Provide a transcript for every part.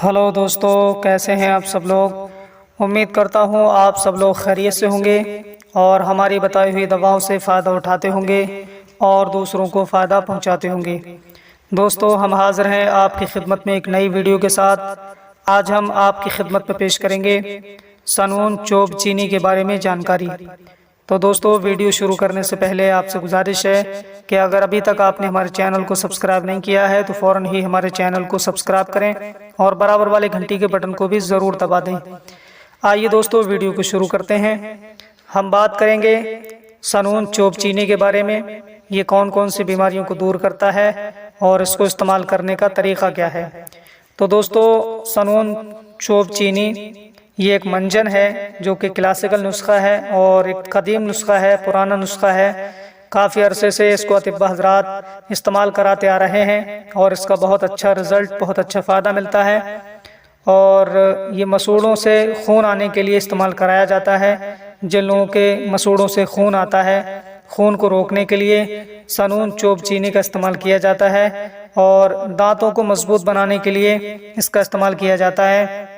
Hello दोस्तों, कैसे हैं आप सब लोग। उम्मीद करता हूं आप सब लोग खैरियत से होंगे और हमारी बताई हुई दवाओं से फ़ायदा उठाते होंगे और दूसरों को फ़ायदा पहुंचाते होंगे। दोस्तों, हम हाज़िर हैं आपकी खिदमत में एक नई वीडियो के साथ। आज हम आपकी खिदमत में पेश करेंगे सनून चोब चीनी के बारे में जानकारी। तो दोस्तों, वीडियो शुरू करने से पहले आपसे गुजारिश है कि अगर अभी तक आपने हमारे चैनल को सब्सक्राइब नहीं किया है तो फ़ौरन ही हमारे चैनल को सब्सक्राइब करें और बराबर वाले घंटी के बटन को भी ज़रूर दबा दें। आइए दोस्तों, वीडियो को शुरू करते हैं। हम बात करेंगे सनून चोब चीनी के बारे में। ये कौन कौन सी बीमारियों को दूर करता है और इसको इस्तेमाल करने का तरीक़ा क्या है। तो दोस्तों, सनून चोब चीनी ये एक मंजन है जो कि क्लासिकल नुस्खा है और एक कदीम नुस्खा है, पुराना नुस्खा है। काफ़ी अरसे से इसको अतिब्बा हज़रात इस्तेमाल कराते आ रहे हैं और इसका बहुत अच्छा रिज़ल्ट, बहुत अच्छा फ़ायदा मिलता है। और ये मसूड़ों से खून आने के लिए इस्तेमाल कराया जाता है। जिन लोगों के मसूड़ों से खून आता है, खून को रोकने के लिए सनून चोब चीनी का इस्तेमाल किया जाता है और दांतों को मजबूत बनाने के लिए इसका इस्तेमाल किया जाता है।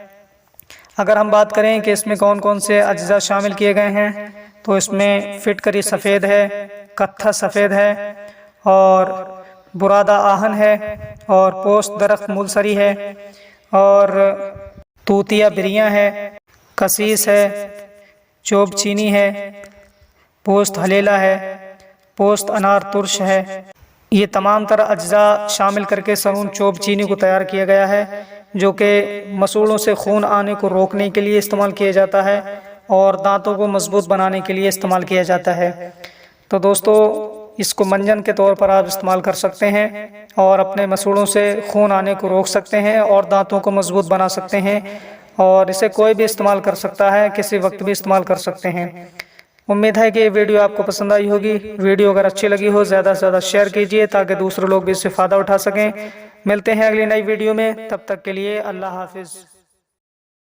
अगर हम बात करें कि इसमें कौन कौन से अज्जा शामिल किए गए हैं, तो इसमें फिटकरी सफ़ेद है, कत्था सफ़ेद है और बुरादा आहन है और पोस्त दरख्त मुलसरी है और तूतिया बिरियाँ है, कसीस है, चोब चीनी है, पोस्त हलेला है, पोस्त अनार तुर्श है। ये तमाम तरह अज्जा शामिल करके सनून चोब चीनी को तैयार किया गया है, जो कि मसूड़ों से खून आने को रोकने के लिए इस्तेमाल किया जाता है और दांतों को मजबूत बनाने के लिए इस्तेमाल किया जाता है। तो दोस्तों, इसको मंजन के तौर पर आप इस्तेमाल कर सकते हैं और अपने मसूड़ों से खून आने को रोक सकते हैं और दांतों को मजबूत बना सकते हैं। और इसे कोई भी इस्तेमाल कर सकता है, किसी वक्त भी इस्तेमाल कर सकते हैं। उम्मीद है कि ये वीडियो आपको पसंद आई होगी। वीडियो अगर अच्छी लगी हो ज़्यादा से ज़्यादा शेयर कीजिए ताकि दूसरे लोग भी इससे फ़ायदा उठा सकें। मिलते हैं अगली नई वीडियो में, तब तक के लिए अल्लाह हाफिज़।